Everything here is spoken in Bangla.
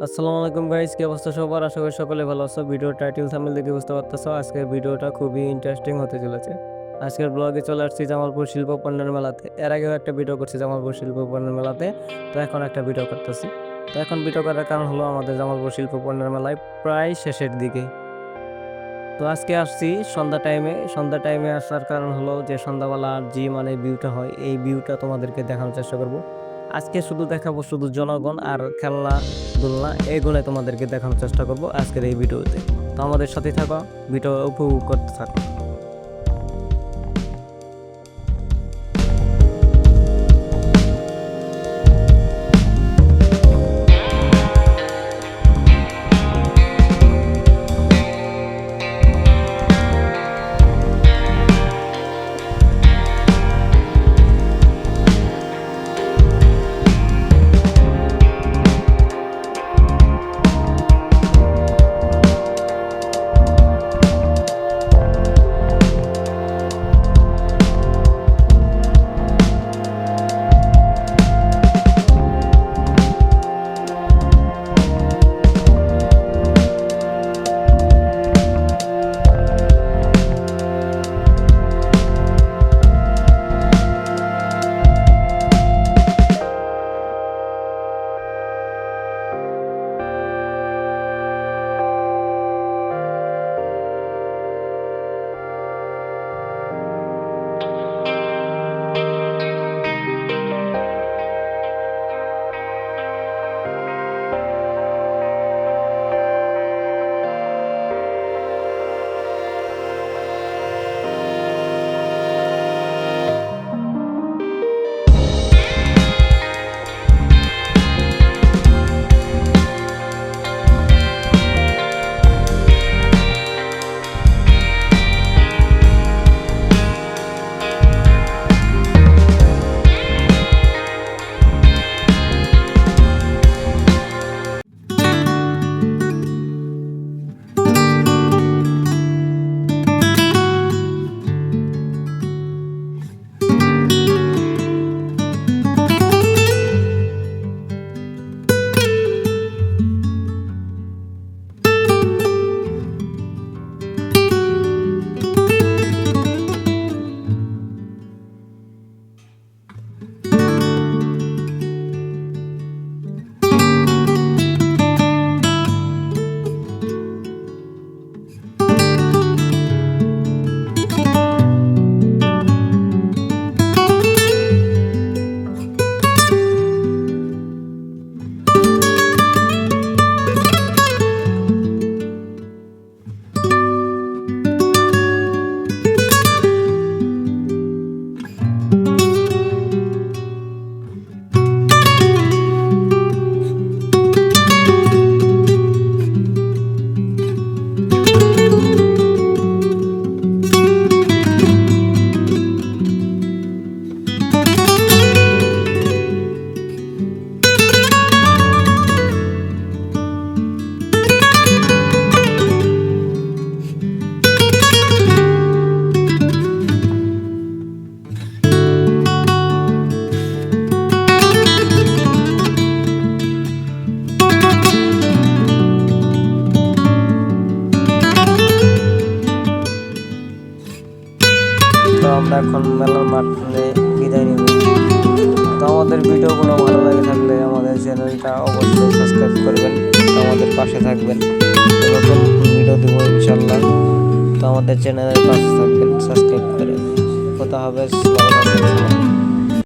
আসসালামু আলাইকুম গাইস, কি অবস্থা সবার? আশা করি সকলে ভালো আছো। ভিডিও টাইটেল থাম্বনেল দেখে বুঝতে পারতেছো আজকের ভিডিওটা খুবই ইন্টারেস্টিং হতে চলেছে। আজকের ব্লগে চলে আসছি জামালপুর শিল্প পণ্যের মেলাতে। এর আগেও একটা ভিডিও করছি জামালপুর শিল্প পণ্যের মেলাতে, তো এখন একটা ভিডিও করতেছি। তো এখন ভিডিও করার কারণ হলো আমাদের জামালপুর শিল্প পণ্যের মেলায় প্রায় শেষের দিকে। তো আজকে আসছি সন্ধ্যা টাইমে আসার কারণ হলো যে সন্ধ্যাবেলার যে ভিউটা হয়, এই ভিউটা তোমাদেরকে দেখানোর চেষ্টা করব। আজকে শুধু দেখাবো শুধু জনগণ আর খেলনা এগুলো তোমাদেরকে দেখানোর চেষ্টা করব আজকের এই ভিডিওতে। তো আমাদের সাথে থাকো, ভিডিও উপভোগ করতে থাকো। তো আমরা এখন মেলার মাঠে বিদায় নিব। তো আমাদের ভিডিওগুলো ভালো লাগে থাকলে আমাদের চ্যানেলটা অবশ্যই সাবস্ক্রাইব করবেন, আমাদের পাশে থাকবেন। নতুন ভিডিও দেবো ইনশাল্লাহ, তো আমাদের চ্যানেলের পাশে থাকবেন সাবস্ক্রাইব করে। কথা হবে।